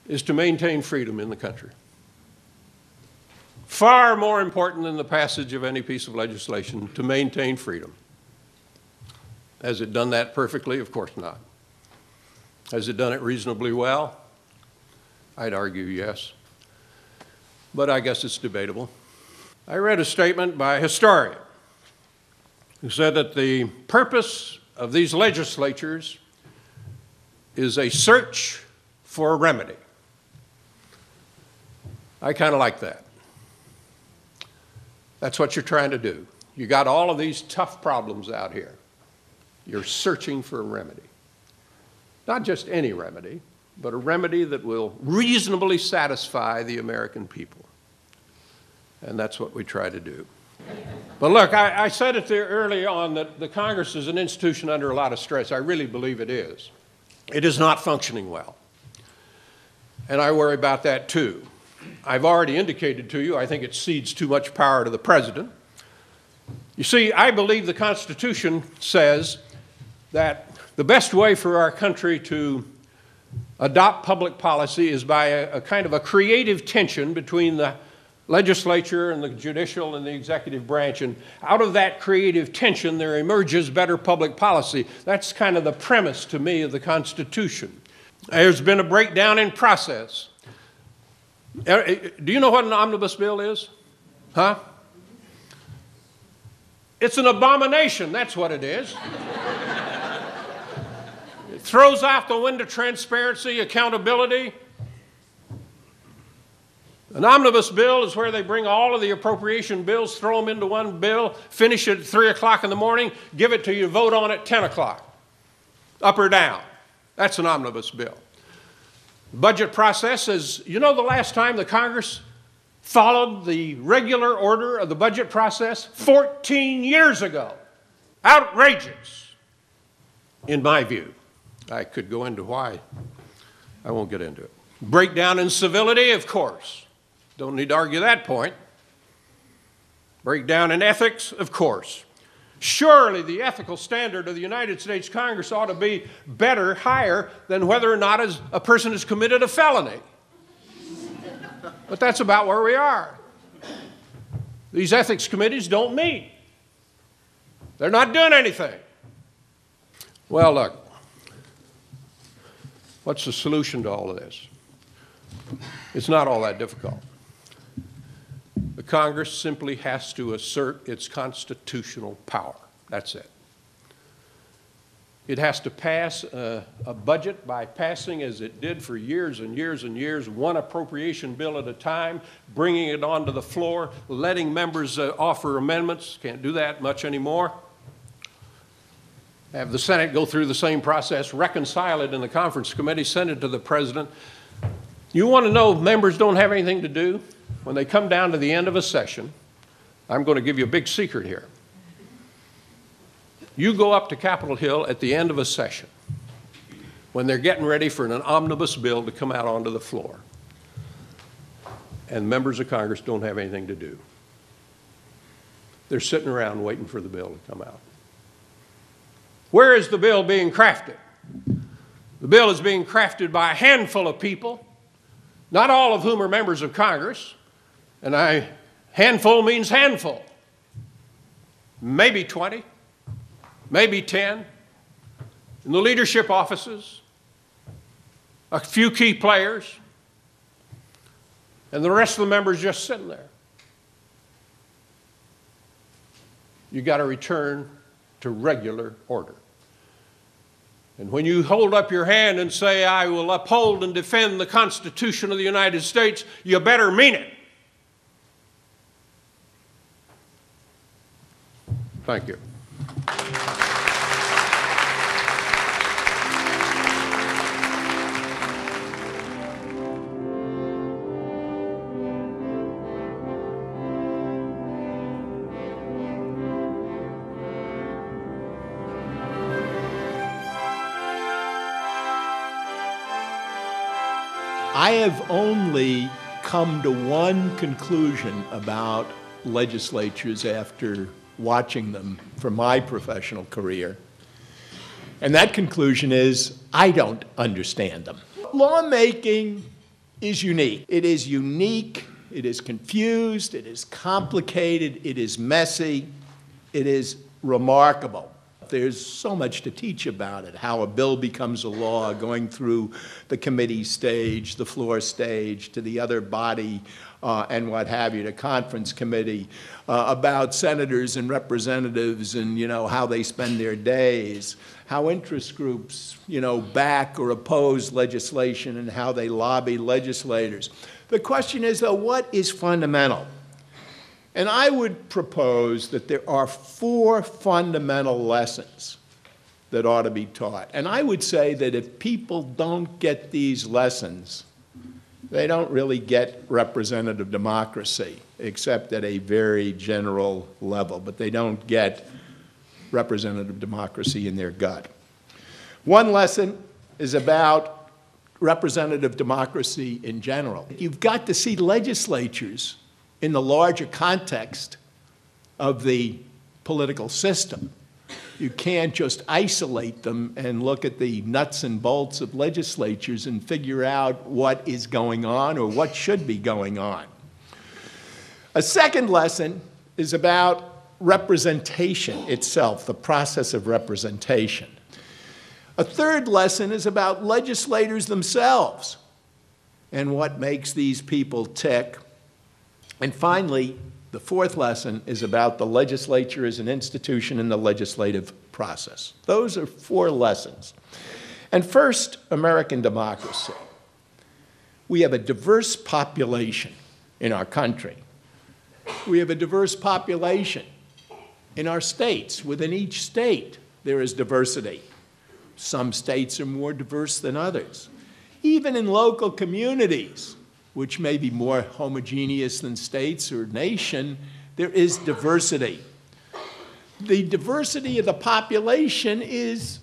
is to maintain freedom in the country. Far more important than the passage of any piece of legislation, to maintain freedom. Has it done that perfectly? Of course not. Has it done it reasonably well? I'd argue yes. But I guess it's debatable. I read a statement by a historian who said that the purpose of these legislatures is a search for a remedy. I kind of like that. That's what you're trying to do. You got all of these tough problems out here. You're searching for a remedy. Not just any remedy, but a remedy that will reasonably satisfy the American people. And that's what we try to do. But look, I said it there early on that the Congress is an institution under a lot of stress. I really believe it is. It is not functioning well. And I worry about that too. I've already indicated to you, I think it cedes too much power to the president. You see, I believe the Constitution says that the best way for our country to adopt public policy is by a kind of a creative tension between the legislature and the judicial and the executive branch, and out of that creative tension there emerges better public policy. That's kind of the premise to me of the Constitution. There's been a breakdown in process. Do you know what an omnibus bill is? Huh? It's an abomination, that's what it is. It throws out the window transparency, accountability. An omnibus bill is where they bring all of the appropriation bills, throw them into one bill, finish it at 3 o'clock in the morning, give it to you, vote on it 10 o'clock, up or down. That's an omnibus bill. The budget process is, you know the last time the Congress followed the regular order of the budget process? 14 years ago. Outrageous, in my view. I could go into why. I won't get into it. Breakdown in civility, of course. Don't need to argue that point. Breakdown in ethics, of course. Surely the ethical standard of the United States Congress ought to be better, higher, than whether or not a person has committed a felony. But that's about where we are. These ethics committees don't meet. They're not doing anything. Well, look, what's the solution to all of this? It's not all that difficult. The Congress simply has to assert its constitutional power. That's it. It has to pass a budget by passing, as it did for years and years and years, one appropriation bill at a time, bringing it onto the floor, letting members offer amendments. Can't do that much anymore. Have the Senate go through the same process, reconcile it in the conference committee, send it to the president. You want to know members don't have anything to do? When they come down to the end of a session, I'm going to give you a big secret here. You go up to Capitol Hill at the end of a session when they're getting ready for an omnibus bill to come out onto the floor, and members of Congress don't have anything to do. They're sitting around waiting for the bill to come out. Where is the bill being crafted? The bill is being crafted by a handful of people, not all of whom are members of Congress. And handful means handful. Maybe 20, maybe 10. In the leadership offices, a few key players, and the rest of the members just sitting there. You got to return to regular order. And when you hold up your hand and say, I will uphold and defend the Constitution of the United States, you better mean it. Thank you. I have only come to one conclusion about legislatures after watching them for my professional career. And that conclusion is, I don't understand them. Lawmaking is unique. It is unique, it is confused, it is complicated, it is messy, it is remarkable. There's so much to teach about it, how a bill becomes a law, going through the committee stage, the floor stage, to the other body, and what have you, the conference committee, about senators and representatives and, how they spend their days, how interest groups, back or oppose legislation and how they lobby legislators. The question is, though, what is fundamental? And I would propose that there are 4 fundamental lessons that ought to be taught. And I would say that if people don't get these lessons, they don't really get representative democracy, except at a very general level, but they don't get representative democracy in their gut. One lesson is about representative democracy in general. You've got to see legislatures in the larger context of the political system. You can't just isolate them and look at the nuts and bolts of legislatures and figure out what is going on or what should be going on. A second lesson is about representation itself, the process of representation. A third lesson is about legislators themselves and what makes these people tick. And finally, the fourth lesson is about the legislature as an institution in the legislative process. Those are 4 lessons. And first, American democracy. We have a diverse population in our country. We have a diverse population in our states. Within each state, there is diversity. Some states are more diverse than others. Even in local communities, which may be more homogeneous than states or nation, there is diversity. The diversity of the population is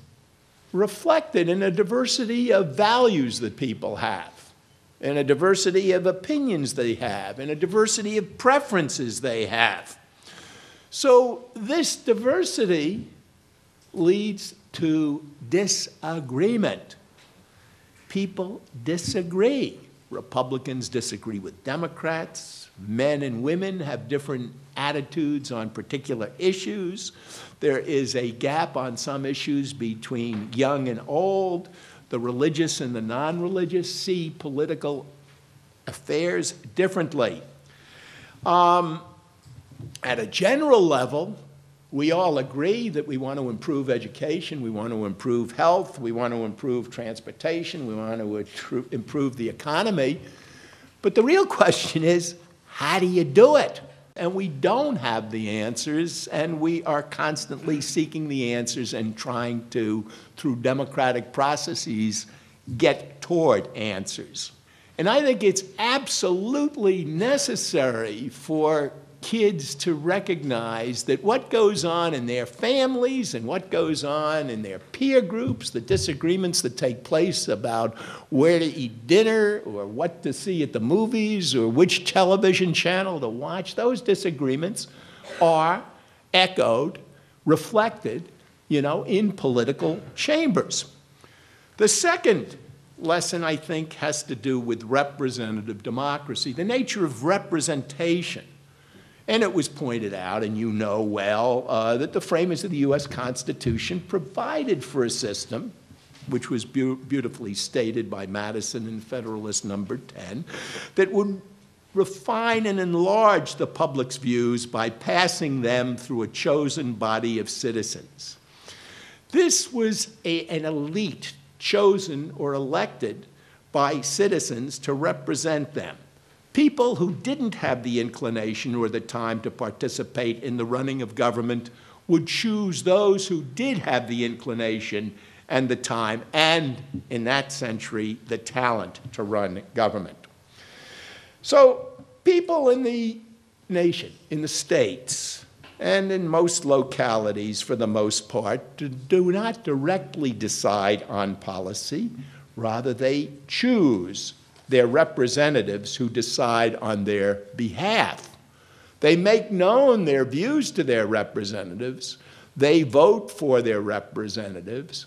reflected in a diversity of values that people have, in a diversity of opinions they have, in a diversity of preferences they have. So this diversity leads to disagreement. People disagree. Republicans disagree with Democrats. Men and women have different attitudes on particular issues. There is a gap on some issues between young and old. The religious and the non-religious see political affairs differently. At a general level, we all agree that we want to improve education, we want to improve health, we want to improve transportation, we want to improve the economy. But the real question is, how do you do it? And we don't have the answers, and we are constantly seeking the answers and trying to, through democratic processes, get toward answers. And I think it's absolutely necessary for kids to recognize that what goes on in their families and what goes on in their peer groups, the disagreements that take place about where to eat dinner or what to see at the movies or which television channel to watch, those disagreements are echoed, reflected, in political chambers. The second lesson, I think, has to do with representative democracy, the nature of representation. And it was pointed out, and you know well, that the framers of the U.S. Constitution provided for a system, which was beautifully stated by Madison in Federalist Number 10, that would refine and enlarge the public's views by passing them through a chosen body of citizens. This was an elite chosen or elected by citizens to represent them. People who didn't have the inclination or the time to participate in the running of government would choose those who did have the inclination and the time and, in that century, the talent to run government. So people in the nation, in the states, and in most localities, for the most part, do not directly decide on policy. Rather, they choose their representatives who decide on their behalf. They make known their views to their representatives. They vote for their representatives.